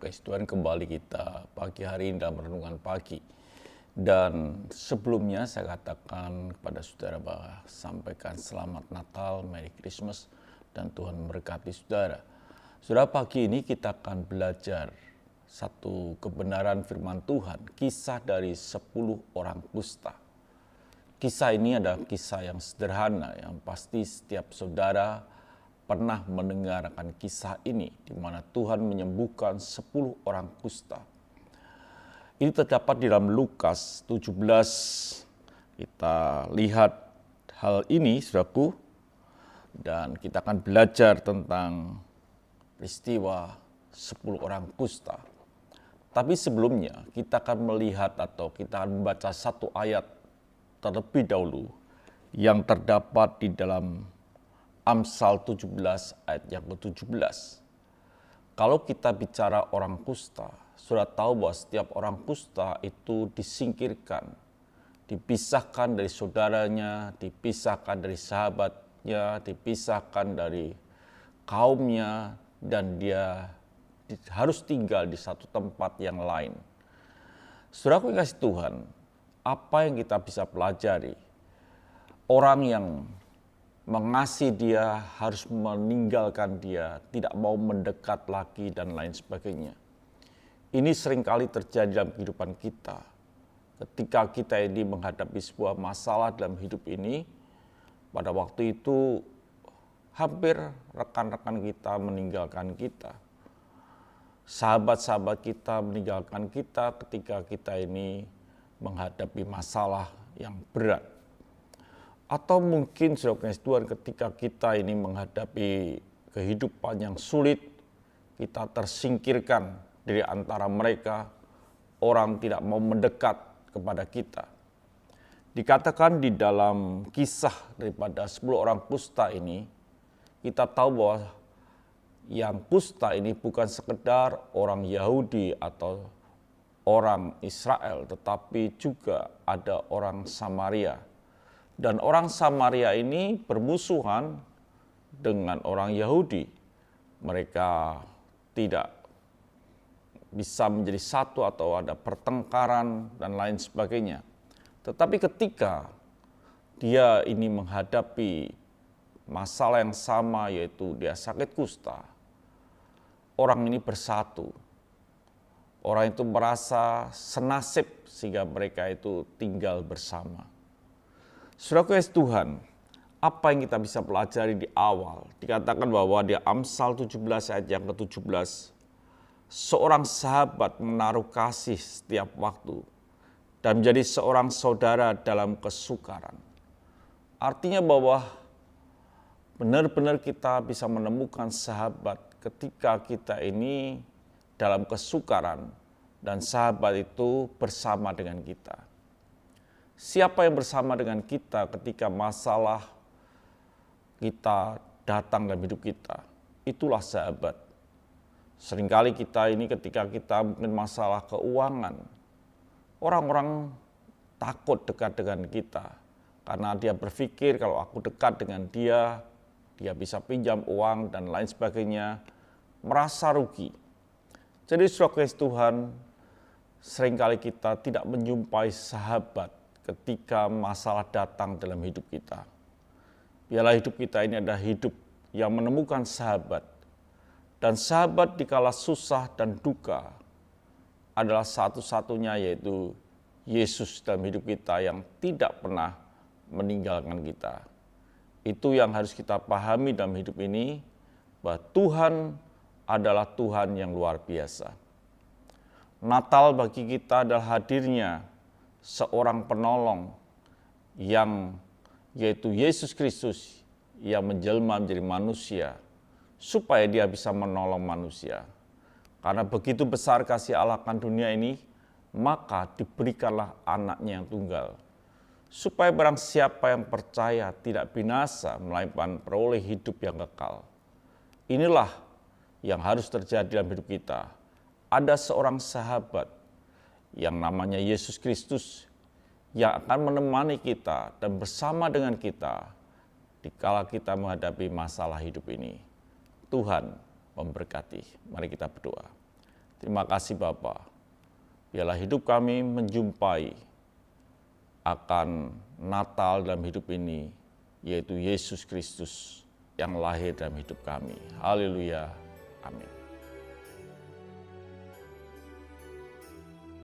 kasih Tuhan, kembali kita pagi hari ini dalam renungan pagi. Dan sebelumnya saya katakan kepada saudara bahwa sampaikan selamat Natal, Merry Christmas, dan Tuhan memberkati saudara. Saudara, pagi ini kita akan belajar satu kebenaran firman Tuhan, kisah dari 10 orang kusta. Kisah ini adalah kisah yang sederhana, yang pasti setiap saudara pernah mendengarkan kisah ini, di mana Tuhan menyembuhkan 10 orang kusta. Ini terdapat di dalam Lukas 17. Kita lihat hal ini, saudaraku, dan kita akan belajar tentang peristiwa 10 orang kusta. Tapi sebelumnya kita akan melihat atau kita akan membaca satu ayat terlebih dahulu yang terdapat di dalam Amsal 17 ayat yang ke-17. Kalau kita bicara orang kusta, sudah tahu bahwa setiap orang kusta itu disingkirkan, dipisahkan dari saudaranya, dipisahkan dari sahabatnya, dipisahkan dari kaumnya, dan dia harus tinggal di satu tempat yang lain. Saudaraku yang kasih Tuhan, apa yang kita bisa pelajari? Orang yang mengasihi dia harus meninggalkan dia, tidak mau mendekat lagi dan lain sebagainya. Ini seringkali terjadi dalam kehidupan kita. Ketika kita ini menghadapi sebuah masalah dalam hidup ini, pada waktu itu hampir rekan-rekan kita meninggalkan kita. Sahabat-sahabat kita meninggalkan kita ketika kita ini menghadapi masalah yang berat. Atau mungkin saudara Tuhan, ketika kita ini menghadapi kehidupan yang sulit, kita tersingkirkan dari antara mereka, orang tidak mau mendekat kepada kita. Dikatakan di dalam kisah daripada 10 orang kusta ini, kita tahu bahwa yang kusta ini bukan sekedar orang Yahudi atau orang Israel, tetapi juga ada orang Samaria. Dan orang Samaria ini bermusuhan dengan orang Yahudi. Mereka tidak bisa menjadi satu atau ada pertengkaran dan lain sebagainya. Tetapi ketika dia ini menghadapi masalah yang sama, yaitu dia sakit kusta, orang ini bersatu. Orang itu merasa senasib sehingga mereka itu tinggal bersama. Saudara kasih Tuhan, apa yang kita bisa pelajari di awal? Dikatakan bahwa di Amsal 17 ayat yang ke-17, seorang sahabat menaruh kasih setiap waktu dan menjadi seorang saudara dalam kesukaran. Artinya bahwa benar-benar kita bisa menemukan sahabat ketika kita ini dalam kesukaran dan sahabat itu bersama dengan kita. Siapa yang bersama dengan kita ketika masalah kita datang dalam hidup kita? Itulah sahabat. Seringkali kita ini ketika kita mungkin masalah keuangan, orang-orang takut dekat dengan kita. Karena dia berpikir kalau aku dekat dengan dia, dia bisa pinjam uang dan lain sebagainya, merasa rugi. Jadi saudara kasih Tuhan, seringkali kita tidak menjumpai sahabat ketika masalah datang dalam hidup kita. Biarlah hidup kita ini adalah hidup yang menemukan sahabat. Dan sahabat dikala susah dan duka adalah satu-satunya, yaitu Yesus dalam hidup kita yang tidak pernah meninggalkan kita. Itu yang harus kita pahami dalam hidup ini, bahwa Tuhan adalah Tuhan yang luar biasa. Natal bagi kita adalah hadirnya seorang penolong yang yaitu Yesus Kristus yang menjelma menjadi manusia supaya dia bisa menolong manusia. Karena begitu besar kasih Allah akan dunia ini, maka diberikanlah anaknya yang tunggal. Supaya barang siapa yang percaya tidak binasa, melainkan peroleh hidup yang kekal. Inilah yang harus terjadi dalam hidup kita. Ada seorang sahabat yang namanya Yesus Kristus yang akan menemani kita dan bersama dengan kita dikala kita menghadapi masalah hidup ini. Tuhan memberkati. Mari kita berdoa. Terima kasih Bapa. Biarlah hidup kami menjumpai akan Natal dalam hidup ini, yaitu Yesus Kristus yang lahir dalam hidup kami. Haleluya. Amin.